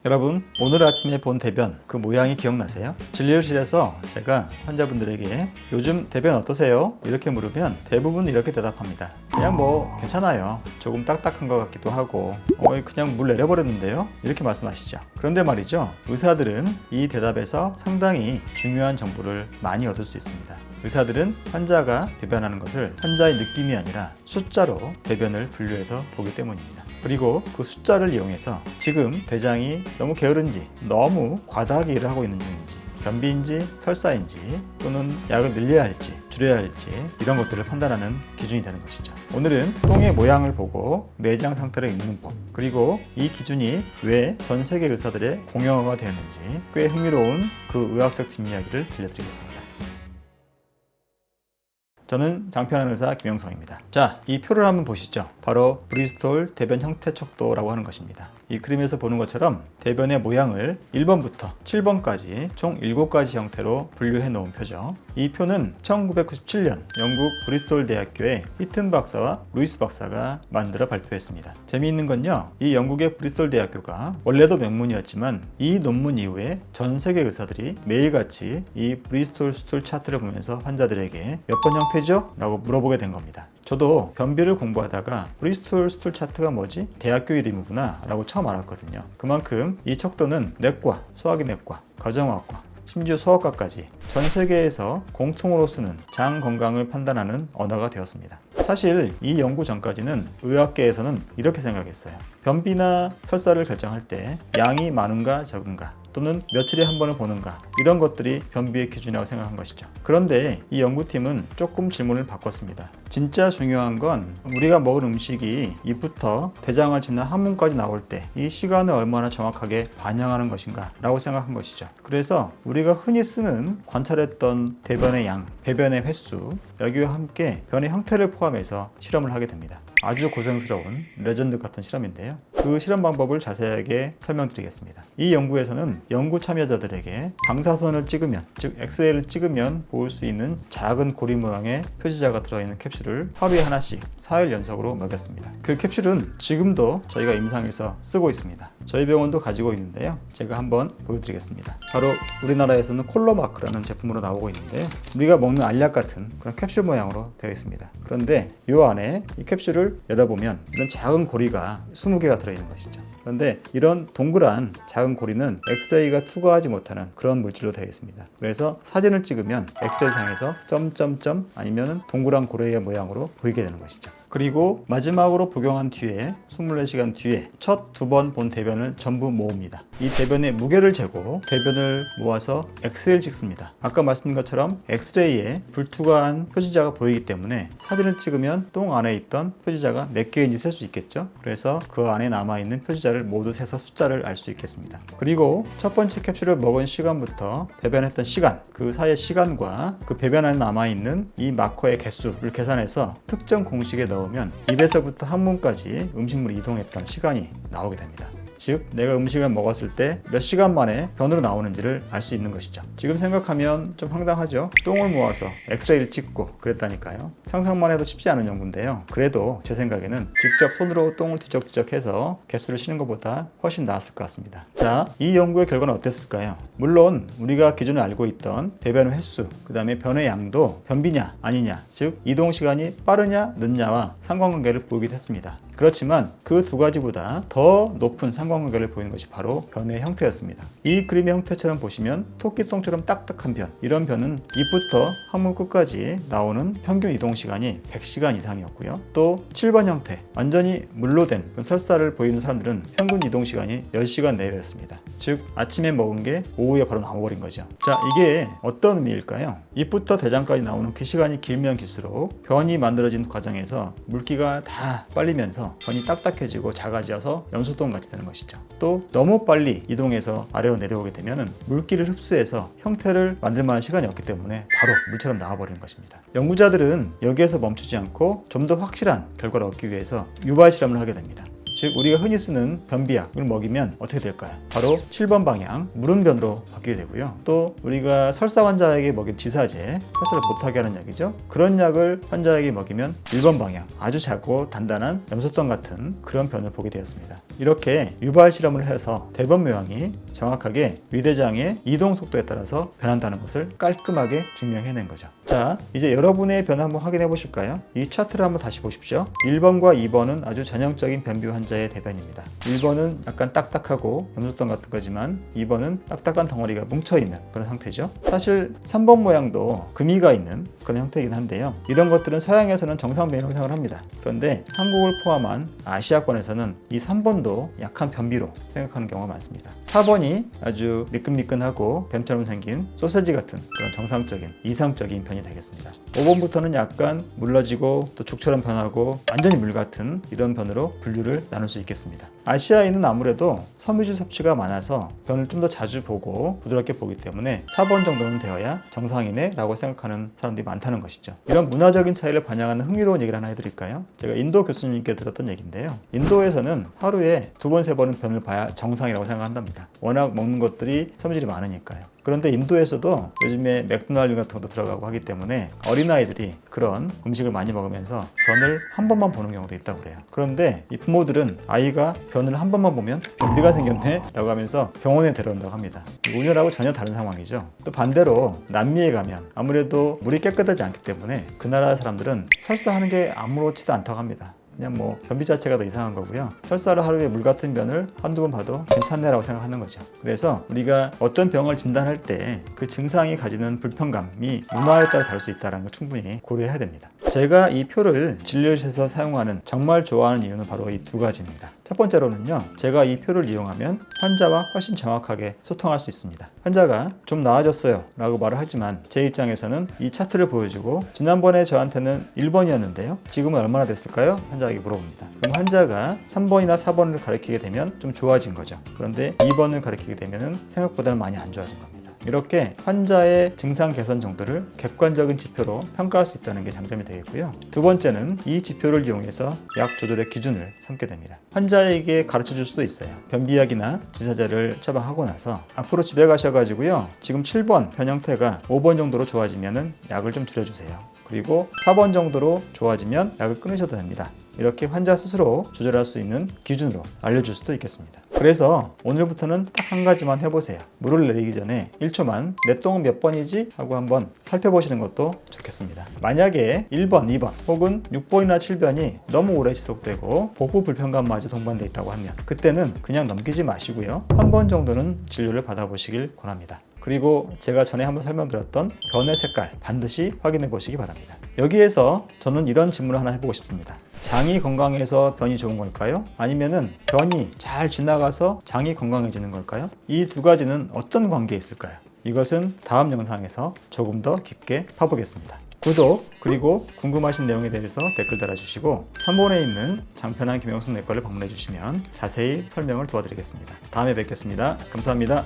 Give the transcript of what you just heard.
여러분, 오늘 아침에 본 대변 그 모양이 기억나세요? 진료실에서 제가 환자분들에게 요즘 대변 어떠세요? 이렇게 물으면 대부분 이렇게 대답합니다. 그냥 뭐 괜찮아요. 조금 딱딱한 것 같기도 하고 그냥 물 내려버렸는데요? 이렇게 말씀하시죠. 그런데 말이죠, 의사들은 이 대답에서 상당히 중요한 정보를 많이 얻을 수 있습니다. 의사들은 환자가 대변하는 것을 환자의 느낌이 아니라 숫자로 대변을 분류해서 보기 때문입니다. 그리고 그 숫자를 이용해서 지금 대장이 너무 게으른지, 너무 과다하게 일을 하고 있는 중인지, 변비인지 설사인지, 또는 약을 늘려야 할지 줄여야 할지, 이런 것들을 판단하는 기준이 되는 것이죠. 오늘은 똥의 모양을 보고 내장 상태를 읽는 법, 그리고 이 기준이 왜 전 세계 의사들의 공용어가 되었는지 꽤 흥미로운 그 의학적 뒷이야기를 들려드리겠습니다. 저는 장편한 의사 김영성입니다. 자, 이 표를 한번 보시죠. 바로 브리스톨 대변 형태 척도라고 하는 것입니다. 이 그림에서 보는 것처럼 대변의 모양을 1번부터 7번까지 총 7가지 형태로 분류해 놓은 표죠. 이 표는 1997년 영국 브리스톨 대학교의 히튼 박사와 루이스 박사가 만들어 발표했습니다. 재미있는 건요, 이 영국의 브리스톨 대학교가 원래도 명문이었지만 이 논문 이후에 전 세계 의사들이 매일같이 이 브리스톨 스툴 차트를 보면서 환자들에게 몇 번 형태죠? 라고 물어보게 된 겁니다. 저도 변비를 공부하다가 브리스톨 스툴 차트가 뭐지? 대학교 이름이구나 라고 처음 알았거든요. 그만큼 이 척도는 내과, 소화기 내과, 가정의학과, 심지어 소아과까지 전 세계에서 공통으로 쓰는 장 건강을 판단하는 언어가 되었습니다. 사실 이 연구 전까지는 의학계에서는 이렇게 생각했어요. 변비나 설사를 결정할 때 양이 많은가 적은가, 또는 며칠에 한 번을 보는가, 이런 것들이 변비의 기준이라고 생각한 것이죠. 그런데 이 연구팀은 조금 질문을 바꿨습니다. 진짜 중요한 건 우리가 먹은 음식이 입부터 대장을 지나 항문까지 나올 때 이 시간을 얼마나 정확하게 반영하는 것인가 라고 생각한 것이죠. 그래서 우리가 흔히 쓰는 관찰했던 대변의 양, 배변의 횟수, 여기와 함께 변의 형태를 포함해서 실험을 하게 됩니다. 아주 고생스러운 레전드 같은 실험인데요. 그 실험 방법을 자세하게 설명드리겠습니다. 이 연구에서는 연구 참여자들에게 방사선을 찍으면, 즉 엑스레이를 찍으면 볼 수 있는 작은 고리 모양의 표지자가 들어있는 캡슐을 하루에 하나씩 4일 연속으로 먹였습니다. 그 캡슐은 지금도 저희가 임상에서 쓰고 있습니다. 저희 병원도 가지고 있는데요. 제가 한번 보여드리겠습니다. 바로 우리나라에서는 콜로마크라는 제품으로 나오고 있는데요. 우리가 먹는 알약 같은 그런 캡슐 모양으로 되어 있습니다. 그런데 이 안에 이 캡슐을 열어보면 이런 작은 고리가 20개가 들어있는 것이죠. 그런데 이런 동그란 작은 고리는 엑스레이가 투과하지 못하는 그런 물질로 되어 있습니다. 그래서 사진을 찍으면 엑스레이상에서 점점점 아니면 동그란 고리의 모양으로 보이게 되는 것이죠. 그리고 마지막으로 복용한 뒤에 24시간 뒤에 첫 2번 본 대변을 전부 모읍니다. 이 대변의 무게를 재고 대변을 모아서 엑스레이를 찍습니다. 아까 말씀드린 것처럼 엑스레이에 불투과한 표지자가 보이기 때문에 사진을 찍으면 똥 안에 있던 표지자가 몇 개인지 셀 수 있겠죠. 그래서 그 안에 남아있는 표지자를 모두 세서 숫자를 알 수 있겠습니다. 그리고 첫 번째 캡슐을 먹은 시간부터 배변했던 시간, 그 사이의 시간과 그 배변 안에 남아있는 이 마커의 개수를 계산해서 특정 공식에 넣으면 입에서부터 항문까지 음식물이 이동했던 시간이 나오게 됩니다. 즉 내가 음식을 먹었을 때 몇 시간 만에 변으로 나오는지를 알 수 있는 것이죠. 지금 생각하면 좀 황당하죠. 똥을 모아서 엑스레이를 찍고 그랬다니까요. 상상만 해도 쉽지 않은 연구인데요. 그래도 제 생각에는 직접 손으로 똥을 뒤적뒤적해서 개수를 쉬는 것보다 훨씬 나았을 것 같습니다. 자, 이 연구의 결과는 어땠을까요? 물론 우리가 기존에 알고 있던 배변의 횟수, 그 다음에 변의 양도 변비냐 아니냐, 즉 이동 시간이 빠르냐 늦냐와 상관관계를 보이기도 했습니다. 그렇지만 그 두 가지보다 더 높은 상관관계를 보이는 것이 바로 변의 형태였습니다. 이 그림의 형태처럼 보시면 토끼똥처럼 딱딱한 변, 이런 변은 입부터 항문 끝까지 나오는 평균 이동 시간이 100시간 이상이었고요. 또 7번 형태, 완전히 물로 된 설사를 보이는 사람들은 평균 이동 시간이 10시간 내외였습니다. 즉 아침에 먹은 게 오후에 바로 나와버린 거죠. 자, 이게 어떤 의미일까요? 입부터 대장까지 나오는 그 시간이 길면 길수록 변이 만들어진 과정에서 물기가 다 빨리면서 변이 딱딱해지고 작아져서 염소똥 같이 되는 것이죠. 또 너무 빨리 이동해서 아래로 내려오게 되면 물기를 흡수해서 형태를 만들 만한 시간이 없기 때문에 바로 물처럼 나와버리는 것입니다. 연구자들은 여기에서 멈추지 않고 좀 더 확실한 결과를 얻기 위해서 유발 실험을 하게 됩니다. 즉 우리가 흔히 쓰는 변비약을 먹이면 어떻게 될까요? 바로 7번 방향 무른 변으로 바뀌게 되고요. 또 우리가 설사 환자에게 먹인 지사제, 설사를 못하게 하는 약이죠. 그런 약을 환자에게 먹이면 1번 방향 아주 작고 단단한 염소똥 같은 그런 변을 보게 되었습니다. 이렇게 유발 실험을 해서 대변 모양이 정확하게 위대장의 이동 속도에 따라서 변한다는 것을 깔끔하게 증명해낸 거죠. 자, 이제 여러분의 변을 한번 확인해 보실까요? 이 차트를 한번 다시 보십시오. 1번과 2번은 아주 전형적인 변비 환자의 대변입니다. 1번은 약간 딱딱하고 염소똥 같은 거지만 2번은 딱딱한 덩어리가 뭉쳐있는 그런 상태죠. 사실 3번 모양도 금이가 있는 그런 형태이긴 한데요. 이런 것들은 서양에서는 정상 변이라고 생각을 합니다. 그런데 한국을 포함한 아시아권에서는 이 3번도 약한 변비로 생각하는 경우가 많습니다. 4번이 아주 미끈미끈하고 뱀처럼 생긴 소세지 같은 그런 정상적인 이상적인 변이 되겠습니다. 5번부터는 약간 물러지고 또 죽처럼 변하고 완전히 물 같은 이런 변으로 분류를 나눌 수 있겠습니다. 아시아인은 아무래도 섬유질 섭취가 많아서 변을 좀 더 자주 보고 부드럽게 보기 때문에 4번 정도는 되어야 정상이네 라고 생각하는 사람들이 많다는 것이죠. 이런 문화적인 차이를 반영하는 흥미로운 얘기를 하나 해드릴까요? 제가 인도 교수님께 들었던 얘기인데요. 인도에서는 하루에 2번, 3번은 변을 봐야 정상이라고 생각한답니다. 워낙 먹는 것들이 섬유질이 많으니까요. 그런데 인도에서도 요즘에 맥도날드 같은 것도 들어가고 하기 때문에 어린아이들이 그런 음식을 많이 먹으면서 변을 한 번만 보는 경우도 있다고 그래요. 그런데 이 부모들은 아이가 변을 한 번만 보면 변비가 생겼네 라고 하면서 병원에 데려온다고 합니다. 우리나라하고 전혀 다른 상황이죠. 또 반대로 남미에 가면 아무래도 물이 깨끗하지 않기 때문에 그 나라 사람들은 설사하는 게 아무렇지도 않다고 합니다. 그냥 뭐 변비 자체가 더 이상한 거고요. 설사를 하루에 물 같은 변을 한두 번 봐도 괜찮네라고 생각하는 거죠. 그래서 우리가 어떤 병을 진단할 때 그 증상이 가지는 불편감이 문화에 따라 다를 수 있다는 걸 충분히 고려해야 됩니다. 제가 이 표를 진료실에서 사용하는 정말 좋아하는 이유는 바로 이 두 가지입니다. 첫 번째로는요, 제가 이 표를 이용하면 환자와 훨씬 정확하게 소통할 수 있습니다. 환자가 좀 나아졌어요 라고 말을 하지만 제 입장에서는 이 차트를 보여주고 지난번에 저한테는 1번이었는데요 지금은 얼마나 됐을까요? 환자에게 물어봅니다. 그럼 환자가 3번이나 4번을 가리키게 되면 좀 좋아진 거죠. 그런데 2번을 가리키게 되면 생각보다는 많이 안 좋아진 겁니다. 이렇게 환자의 증상 개선 정도를 객관적인 지표로 평가할 수 있다는 게 장점이 되겠고요. 두 번째는 이 지표를 이용해서 약 조절의 기준을 삼게 됩니다. 환자에게 가르쳐 줄 수도 있어요. 변비약이나 지사제를 처방하고 나서 앞으로 집에 가셔가지고요. 지금 7번 변 형태가 5번 정도로 좋아지면 약을 좀 줄여주세요. 그리고 4번 정도로 좋아지면 약을 끊으셔도 됩니다. 이렇게 환자 스스로 조절할 수 있는 기준으로 알려줄 수도 있겠습니다. 그래서 오늘부터는 딱 한 가지만 해보세요. 물을 내리기 전에 1초만 내 똥은 몇 번이지? 하고 한번 살펴보시는 것도 좋겠습니다. 만약에 1번, 2번 혹은 6번이나 7번이 너무 오래 지속되고 복부 불편감마저 동반되어 있다고 하면 그때는 그냥 넘기지 마시고요. 한 번 정도는 진료를 받아보시길 권합니다. 그리고 제가 전에 한번 설명드렸던 변의 색깔 반드시 확인해 보시기 바랍니다. 여기에서 저는 이런 질문을 하나 해보고 싶습니다. 장이 건강해서 변이 좋은 걸까요? 아니면은 변이 잘 지나가서 장이 건강해지는 걸까요? 이 두 가지는 어떤 관계에 있을까요? 이것은 다음 영상에서 조금 더 깊게 파보겠습니다. 구독 그리고 궁금하신 내용에 대해서 댓글 달아주시고 3번에 있는 장편한 김영순 내과를 방문해 주시면 자세히 설명을 도와드리겠습니다. 다음에 뵙겠습니다. 감사합니다.